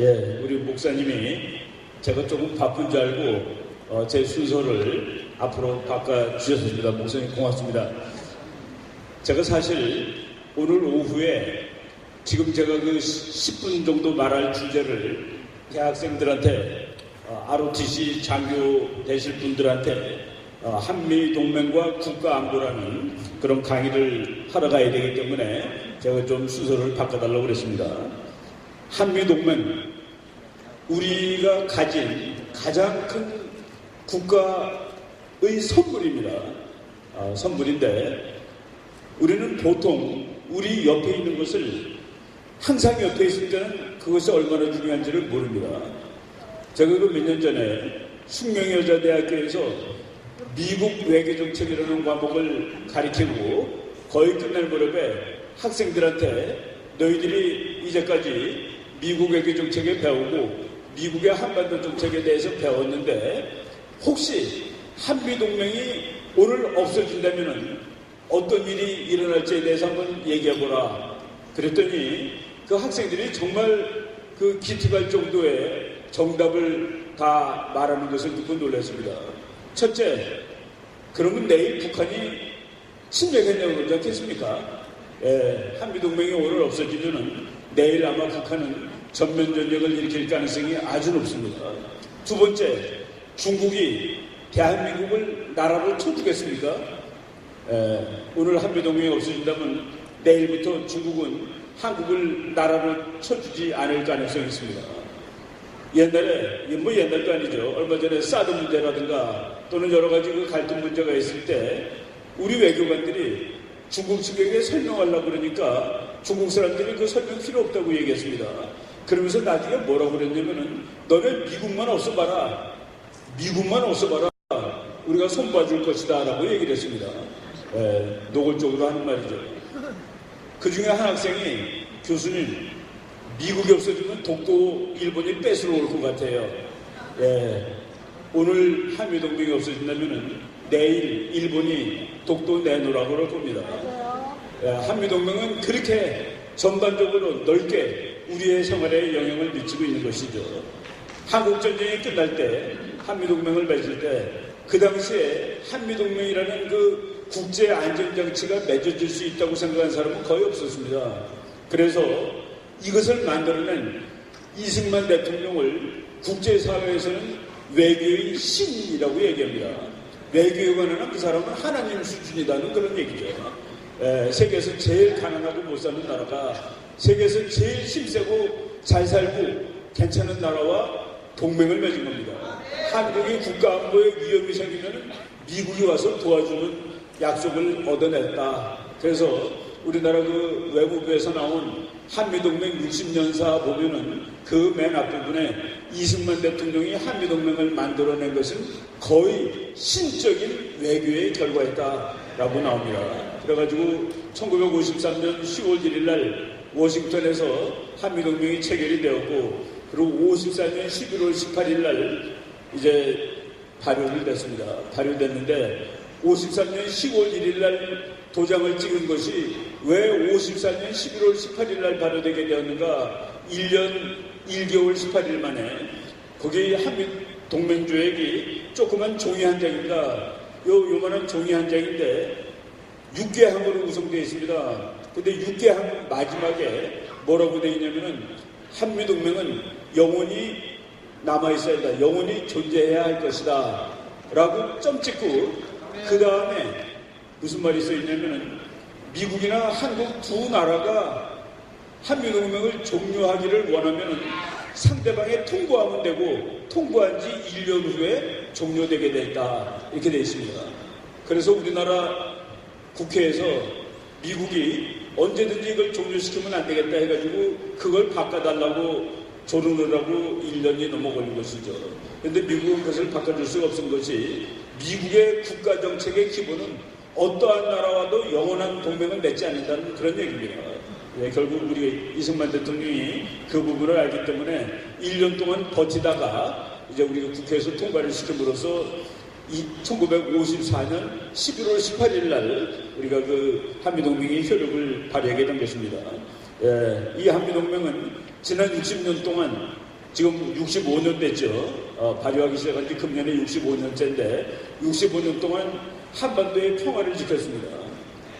예, 우리 목사님이 제가 조금 바쁜 줄 알고 제 순서를 앞으로 바꿔주셨습니다. 목사님 고맙습니다. 제가 사실 오늘 오후에 지금 제가 그 10분 정도 말할 주제를 대학생들한테 ROTC 장교 되실 분들한테 한미동맹과 국가안보라는 그런 강의를 하러 가야 되기 때문에 제가 좀 순서를 바꿔달라고 그랬습니다. 한미동맹, 우리가 가진 가장 큰 국가의 선물입니다. 선물인데 우리는 보통 우리 옆에 있는 것을 항상 옆에 있을 때는 그것이 얼마나 중요한지를 모릅니다. 제가 그 몇 년 전에 숙명여자대학교에서 미국 외교정책이라는 과목을 가르치고 거의 끝날 무렵에 학생들한테 너희들이 이제까지 미국 외교정책에 배우고 미국의 한반도 정책에 대해서 배웠는데 혹시 한미동맹이 오늘 없어진다면 어떤 일이 일어날지에 대해서 한번 얘기해보라. 그랬더니 그 학생들이 정말 그 기특할 정도의 정답을 다 말하는 것을 듣고 놀랐습니다. 첫째, 그러면 내일 북한이 침략했냐고 그러지 않겠습니까? 한미동맹이 오늘 없어지면 내일 아마 북한은 전면전쟁을 일으킬 가능성이 아주 높습니다. 두 번째, 중국이 대한민국을 나라로 쳐주겠습니까? 오늘 한미동맹이 없어진다면 내일부터 중국은 한국을 나라로 쳐주지 않을 가능성이 있습니다. 옛날에, 옛날도 아니죠. 얼마 전에 사드 문제라든가 또는 여러 가지 그 갈등 문제가 있을 때 우리 외교관들이 중국 측에게 설명하려고 그러니까 중국 사람들이 그 설명 필요 없다고 얘기했습니다. 그러면서 나중에 뭐라고 그랬냐면은 너네 미국만 없어봐라. 미국만 없어봐라. 우리가 손봐줄 것이다 라고 얘기를 했습니다. 노골적으로 하는 말이죠. 그 중에 한 학생이 교수님, 미국이 없어지면 독도 일본이 뺏으러 올 것 같아요. 오늘 한미동맹이 없어진다면 내일 일본이 독도 내놓으라고 그럴 겁니다. 한미동맹은 그렇게 전반적으로 넓게 우리의 생활에 영향을 미치고 있는 것이죠. 한국전쟁이 끝날 때 한미동맹을 맺을 때 그 당시에 한미동맹이라는 그 국제안전장치가 맺어질 수 있다고 생각한 사람은 거의 없었습니다. 그래서 이것을 만들어낸 이승만 대통령을 국제사회에서는 외교의 신이라고 얘기합니다. 외교에 관한 그 사람은 하나님 수준이라는 그런 얘기죠. 세계에서 제일 가난하고 못 사는 나라가 세계에서 제일 힘세고 잘 살고 괜찮은 나라와 동맹을 맺은 겁니다. 한국이 국가안보에 위험이 생기면 미국이 와서 도와주는 약속을 얻어냈다. 그래서 우리나라 그 외무부에서 나온 한미동맹 60년사 보면은 그 맨 앞부분에 이승만 대통령이 한미동맹을 만들어낸 것은 거의 신적인 외교의 결과였다라고 나옵니다. 그래가지고 1953년 10월 1일 날 워싱턴에서 한미동맹이 체결이 되었고 그리고 54년 11월 18일 날 이제 발효를 됐습니다. 발효됐는데 53년 10월 1일 날 도장을 찍은 것이 왜 54년 11월 18일 날 발효되게 되었는가? 1년 1개월 18일 만에 거기 한미동맹조약이 조그만 종이 한 장입니다. 요만한 종이 한 장인데 6개항으로 구성되어 있습니다. 근데 6개항 마지막에 뭐라고 되어 있냐면은 한미동맹은 영원히 남아있어야 한다. 영원히 존재해야 할 것이다. 라고 점 찍고 그 다음에 무슨 말이 써있냐면은 미국이나 한국 두 나라가 한미동맹을 종료하기를 원하면은 상대방에 통보하면 되고 통보한 지 1년 후에 종료되게 됐다. 이렇게 되어 있습니다. 그래서 우리나라 국회에서 미국이 언제든지 이걸 종료시키면 안 되겠다 해가지고 그걸 바꿔달라고 조르느라고 1년이 넘어 걸린 것이죠. 그런데 미국은 그것을 바꿔줄 수가 없은 것이 미국의 국가정책의 기본은 어떠한 나라와도 영원한 동맹을 맺지 않는다는 그런 얘기입니다. 결국 우리 이승만 대통령이 그 부분을 알기 때문에 1년 동안 버티다가 이제 우리가 국회에서 통과를 시킴으로써 1954년 11월 18일 날 우리가 그 한미동맹이 효력을 발휘하게 된 것입니다. 이 한미동맹은 지난 60년 동안 지금 65년 됐죠. 발효하기 시작한 지 금년에 65년째인데 65년 동안 한반도의 평화를 지켰습니다.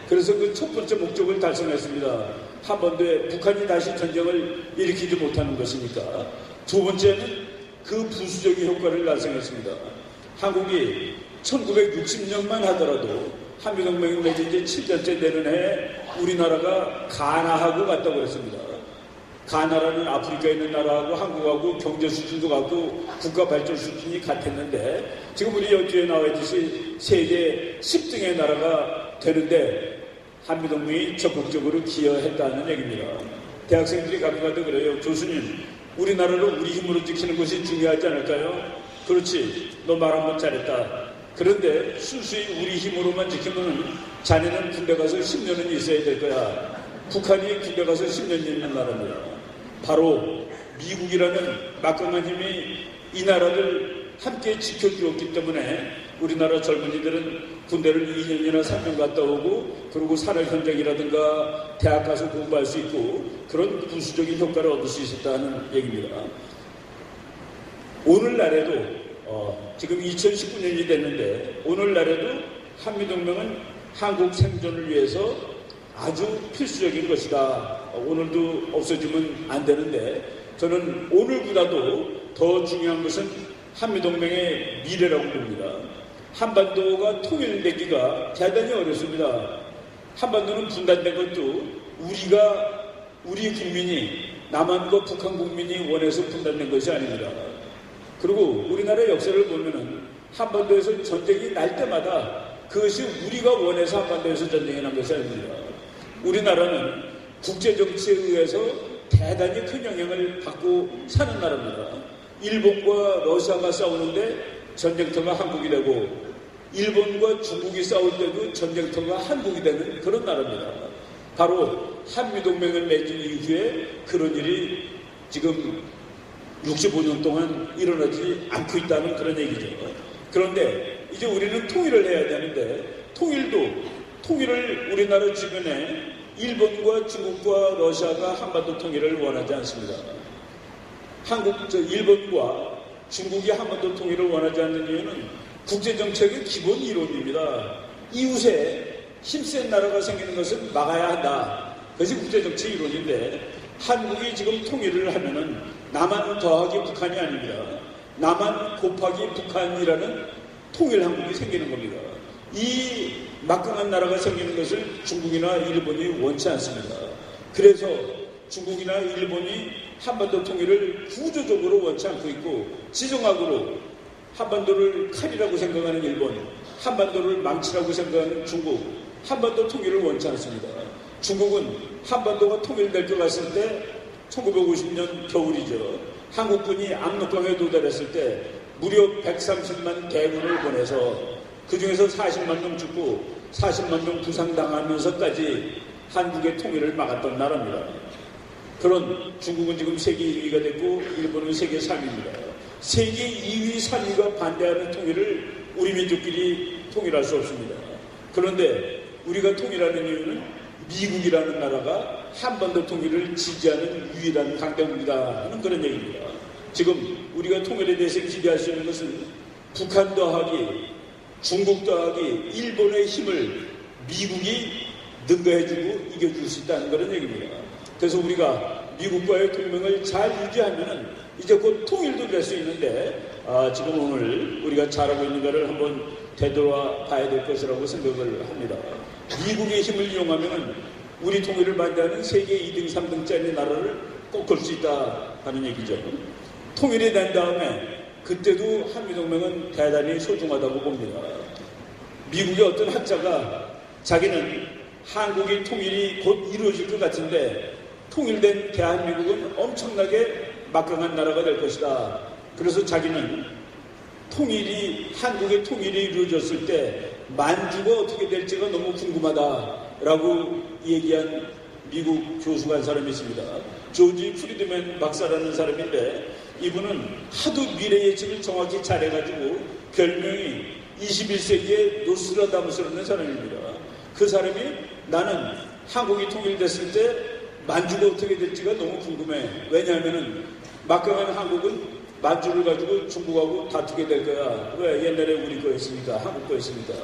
그래서 그 첫 번째 목적을 달성했습니다. 한반도에 북한이 다시 전쟁을 일으키지 못하는 것이니까. 두 번째는 그 부수적인 효과를 달성했습니다. 한국이 1960년만 하더라도 한미동맹이 맺은 지 7년째 되는 해에 우리나라가 가나하고 같다고 했습니다. 가나라는 아프리카에 있는 나라하고 한국하고 경제 수준도 같고 국가 발전 수준이 같았는데 지금 우리 여기에 나와 있듯이 세계 10등의 나라가 되는데 한미동맹이 적극적으로 기여했다는 얘기입니다. 대학생들이 가끔 가도 그래요. 교수님, 우리나라를 우리 힘으로 지키는 것이 중요하지 않을까요? 그렇지, 너 말 한번 잘했다. 그런데 순수히 우리 힘으로만 지키면 자네는 군대 가서 10년은 있어야 될 거야. 북한이 군대 가서 10년 있는 나라입니다. 바로 미국이라는 막강한 힘이 이 나라를 함께 지켜주었기 때문에 우리나라 젊은이들은 군대를 2년이나 3년 갔다 오고 그리고 산업 현장이라든가 대학 가서 공부할 수 있고 그런 부수적인 효과를 얻을 수 있었다는 얘기입니다. 오늘날에도 지금 2019년이 됐는데 오늘날에도 한미동맹은 한국 생존을 위해서 아주 필수적인 것이다. 오늘도 없어지면 안 되는데 저는 오늘보다도 더 중요한 것은 한미동맹의 미래라고 봅니다. 한반도가 통일되기가 대단히 어렵습니다. 한반도는 분단된 것도 우리 국민이 남한과 북한 국민이 원해서 분단된 것이 아닙니다. 그리고 우리나라의 역사를 보면은 한반도에서 전쟁이 날 때마다 그것이 우리가 원해서 한반도에서 전쟁이 난 것이 아닙니다. 우리나라는 국제정치에 의해서 대단히 큰 영향을 받고 사는 나라입니다. 일본과 러시아가 싸우는데 전쟁터가 한국이 되고 일본과 중국이 싸울 때도 전쟁터가 한국이 되는 그런 나라입니다. 바로 한미동맹을 맺은 이후에 그런 일이 지금 65년 동안 일어나지 않고 있다는 그런 얘기죠. 그런데 이제 우리는 통일을 해야 되는데 통일을 우리나라 주변에 일본과 중국과 러시아가 한반도 통일을 원하지 않습니다. 일본과 중국이 한반도 통일을 원하지 않는 이유는 국제정책의 기본 이론입니다. 이웃에 힘센 나라가 생기는 것은 막아야 한다. 그것이 국제정책 이론인데 한국이 지금 통일을 하면은 남한 더하기 북한이 아닙니다. 남한 곱하기 북한이라는 통일 한국이 생기는 겁니다. 이 막강한 나라가 생기는 것을 중국이나 일본이 원치 않습니다. 그래서 중국이나 일본이 한반도 통일을 구조적으로 원치 않고 있고 지정학으로 한반도를 칼이라고 생각하는 일본, 한반도를 망치라고 생각하는 중국, 한반도 통일을 원치 않습니다. 중국은 한반도가 통일될 것 같을 때 1950년 겨울이죠. 한국군이 압록강에 도달했을 때 무려 130만 대군을 보내서 그 중에서 40만 명 죽고 40만 명 부상당하면서까지 한국의 통일을 막았던 나라입니다. 그런 중국은 지금 세계 2위가 됐고 일본은 세계 3위입니다. 세계 2위, 3위가 반대하는 통일을 우리 민족끼리 통일할 수 없습니다. 그런데 우리가 통일하는 이유는 미국이라는 나라가 한반도 통일을 지지하는 유일한 강대국이다 하는 그런 얘기입니다. 지금 우리가 통일에 대해서 기대할 수 있는 것은 북한 더하기 중국 더하기 일본의 힘을 미국이 능가해주고 이겨줄 수 있다는 그런 얘기입니다. 그래서 우리가 미국과의 동맹을 잘 유지하면은 이제 곧 통일도 될 수 있는데 지금 오늘 우리가 잘하고 있는 것을 한번 되돌아 봐야 될 것이라고 생각을 합니다. 미국의 힘을 이용하면은 우리 통일을 반대하는 세계 2등, 3등짜리 나라를 꺾을 수 있다 하는 얘기죠. 통일이 된 다음에 그때도 한미동맹은 대단히 소중하다고 봅니다. 미국의 어떤 학자가 자기는 한국의 통일이 곧 이루어질 것 같은데 통일된 대한민국은 엄청나게 막강한 나라가 될 것이다. 그래서 자기는 한국의 통일이 이루어졌을 때 만주가 어떻게 될지가 너무 궁금하다라고 얘기한 미국 교수가 한 사람이 있습니다. 조지 프리드맨 박사라는 사람인데 이분은 하도 미래 예측을 정확히 잘해가지고 별명이 21세기의 노스트라다무스라는 사람입니다. 그 사람이 나는 한국이 통일됐을 때 만주가 어떻게 될지가 너무 궁금해. 왜냐하면은 막강한 한국은 만주를 가지고 중국하고 다투게 될 거야. 왜? 옛날에 우리 거였으니까, 한국 거였으니까.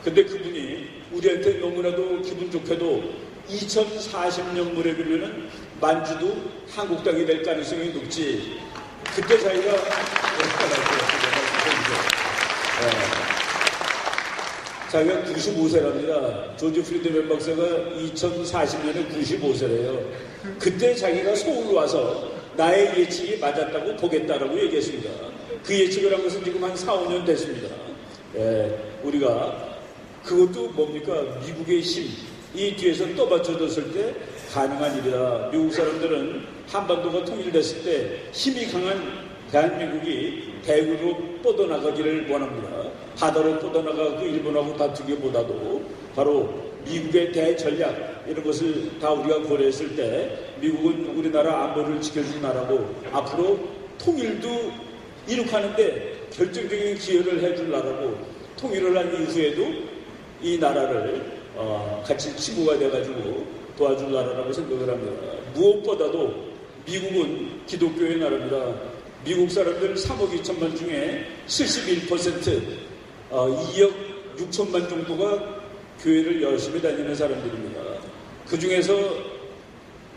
근데 그분이 우리한테 너무나도 기분 좋게도 2040년 무렵이면은 만주도 한국 땅이 될 가능성이 높지. 그때 자기가 자기가 95세랍니다. 조지 프리드맨 박사가 2040년에 95세래요. 그때 자기가 서울 와서 나의 예측이 맞았다고 보겠다라고 얘기했습니다. 그 예측을 한 것은 지금 한 4, 5년 됐습니다. 우리가 그것도 뭡니까? 미국의 힘, 이 뒤에서 떠받쳐줬을 때 가능한 일이다. 미국 사람들은 한반도가 통일됐을 때 힘이 강한 대한민국이 대구로 뻗어나가기를 원합니다. 바다로 뻗어나가고 일본하고 다투기보다도 바로 미국의 대전략 이런 것을 다 우리가 고려했을 때 미국은 우리나라 안보를 지켜준 나라고 앞으로 통일도 이룩하는데 결정적인 기여를 해줄 나라고 통일을 한 이후에도 이 나라를 같이 친구가 돼가지고 도와줄 나라라고 생각을 합니다. 무엇보다도 미국은 기독교의 나라입니다. 미국 사람들 3억 2천만 중에 71% 2억 6천만 정도가 교회를 열심히 다니는 사람들입니다. 그 중에서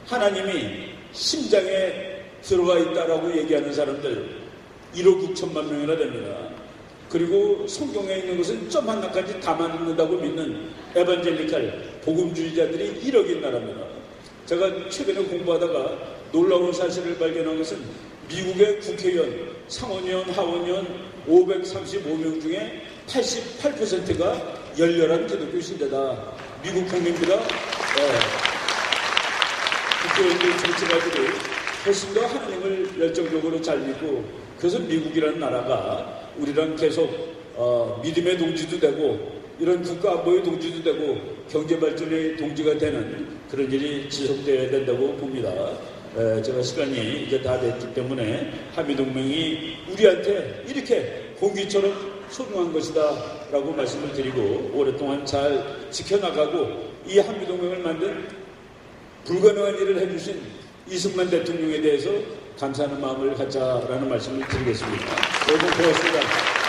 하나님이 심장에 들어가 있다라고 얘기하는 사람들 1억 6천만 명이나 됩니다. 그리고 성경에 있는 것은 점 하나까지 담아놓는다고 믿는 에반젤리칼 복음주의자들이 1억인 나라입니다. 제가 최근에 공부하다가 놀라운 사실을 발견한 것은 미국의 국회의원, 상원의원, 하원의원 535명 중에 88%가 열렬한 기독교 신자다. 미국 국민보다 국회의원들 정치가들이 훨씬 더 하나님을 열정적으로 잘 믿고 그래서 미국이라는 나라가 우리랑 계속 믿음의 동지도 되고 이런 국가 안보의 동지도 되고 경제 발전의 동지가 되는 그런 일이 지속되어야 된다고 봅니다. 제가 시간이 이제 다 됐기 때문에 한미동맹이 우리한테 이렇게 공기처럼 소중한 것이다 라고 말씀을 드리고 오랫동안 잘 지켜나가고 이 한미동맹을 만든 불가능한 일을 해주신 이승만 대통령에 대해서 감사하는 마음을 갖자라는 말씀을 드리겠습니다. 여러분 고맙습니다.